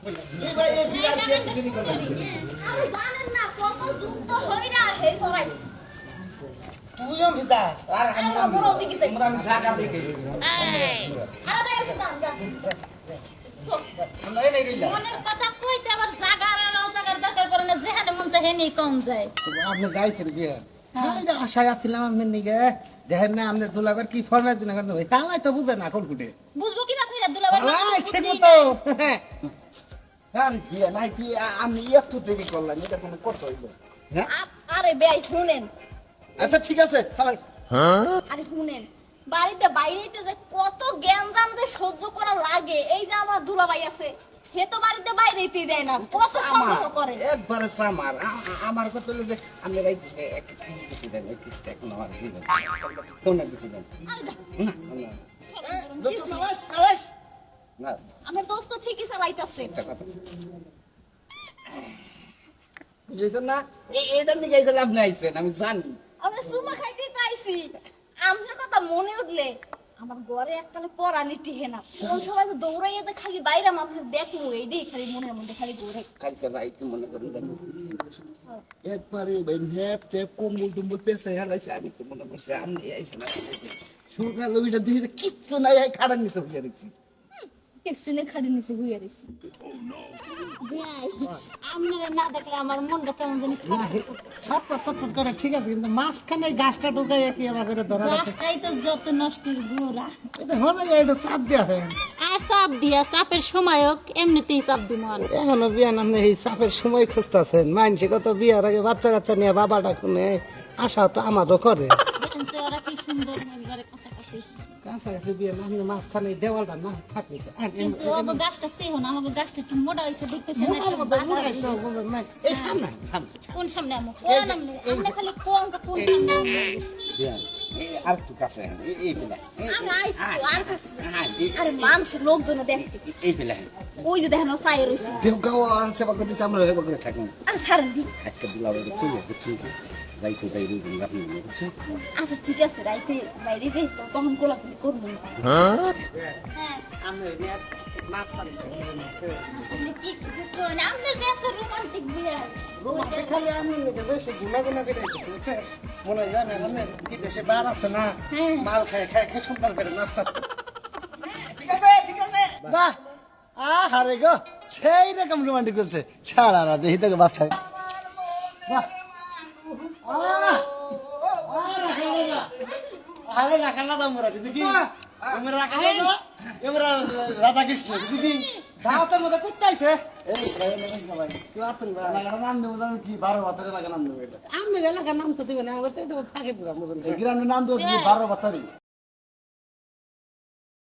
এই ভাই এই ফিরার কি দেরি করবেন আরে জানেন না কত যুদ্ধ হইরা হে করাইছে তুইও ভিতা আর আমরা বড় দিকে যাই আমরা আমি জায়গা দেখে আরে ভাই একটু দাম দাম আমরা এই নাই রইলা মনের কথা কইতে আবার জাগার আর জাগার দরকার পড়ে না যেখানে মন চায় হেনেই কম যায় আপনি গাইছেন বিয়ে হ্যাঁ এটা আশায় আসছিলাম আপনার নিগে দেখেন না আমাদের দুলাবার কি ফরমাইশ দিন করতে হয় তালাই তো বুঝে না কোন কুটে বুঝবো কি না কইরা দুলাবার আলাই ঠিক মতো আর বিয়ে নাই কি আমি এত দেরি করলাম এটা কোনো করতে হইলো হ্যাঁ আরে বেই শুনেন আচ্ছা ঠিক আছে চালাই আরে শুনেন বাড়িতে বাইরেতে যে কত জ্ঞানদাম যে সহ্য করা লাগে এই যে আমার দুলাভাই আছে সে তো বাড়িতে বাইরেতেই দেয় না কত সন্দেহ করে একবারে সামার আমার কথা হলো যে আমি ভাই এক কিছু দেন এক কিছু এখন আমার দিবেন ফোন দিছিলেন আরে যা, দোস্ত চালাস চালাস না আমার দোস্ত ঠিকই চালাইতাছে একটা কথা বুঝেছেন না এইটার লিগে এইটা আপনি আইছেন আমি জানি আমরা সুমা খাইতে পাইছি আপনার কথা মনে উঠলে আমার ঘরে এককালে পরানি টিহে না কোন সময় তো দৌড়াইয়া যে খালি বাইরে আপনি দেখবো এইটাই খালি মনের মধ্যে খালি ঘুরে কালকে রাইতে মনে করেন একবারে নেপ টেপ কম্বল টম্বল পেছে হারাইছে আমি তো মনে করছি আপনি আইছেন সকাল ওইটা দেখে কিচ্ছু নাই খাড়ার নিচে হইয়া রেখেছি কিছু নেই খাড়ি নিচে ঘুরে রয়েছি আপনারা না দেখলে আমার মনটা কেমন জানি ছটপট ছটপট করে ঠিক আছে কিন্তু মাঝখানে গাছটা ঢুকাই কি আমার করে ধরা গাছটাই তো যত নষ্টের গোড়া এটা হলো এটা চাপ দেওয়া হয় আর চাপ দিয়া চাপের সময়ক এমনিতেই চাপ দিব এখনো বিয়ান আপনি এই চাপের সময় খুঁজতেছেন মানছে কত বিয়ার আগে বাচ্চা কাচ্চা নিয়ে বাবাটা শুনে আশা তো আমারও করে ওরা কি সুন্দর একবারে কাছাকাছি কাছাকাছি বিয়ান আপনি মাঝখানে দেওয়ালটা না থাকলে কিন্তু ওগো গাছটা সেও না আমাকে গাছটা একটু মোটা হয়েছে দেখতেছে না মোটার মতো মোটাই তো এই সামনে সামনে কোন সামনে আমো কোন আমনে খালি কোন কোন সামনে বিয়ান এই আর একটু কাছে এই বেলা আমি আইছি তো আর কাছে হ্যাঁ আরে মানুষের লোকজন দেখতে এই বেলা ওই যে দেখেন সাই রইছে দেও গাও আর সেবা করতে আমরা হেবা করে থাকুন আরে ছাড়েন দি আজকে দিলাও খুলে বুঝছি যাইতে যাইতে আপনি বুঝছেন আচ্ছা ঠিক আছে রাইতে বাইরে দে তখন কোলাকুলি করব হ্যাঁ আমরা মাছ খাচ্ছি আপনি কি কিছু করেন আপনি যে এত রোমান্টিক বিয়ে খালি আমি বেশি গুনা গুনা করে বুঝছে মনে হয় জানেন আপনি বিদেশে বার আছে না মাল খায় খায় খায় সুন্দর করে নাস্তা ঠিক আছে ঠিক আছে বাহ আরে গো সেই রকম রোমান্টিক চলছে সারা রাত দেখি তোকে ব্যবসা বাহ আরে রাখাল না দামরা দেখি আমরা রাখাল না আমরা রাধা কৃষ্ণ দেখি দাওয়াতের মধ্যে করতে আইছে এই ভাই ভাই কি আতন ভাই লাগার নাম দেব জানেন কি 12 বাতারে লাগার নাম দেব এটা আমনে লাগার নাম তো দিবেন আমাকে তো একটু ফাঁকে দিলাম গ্রামের নাম তো 12 বাতারি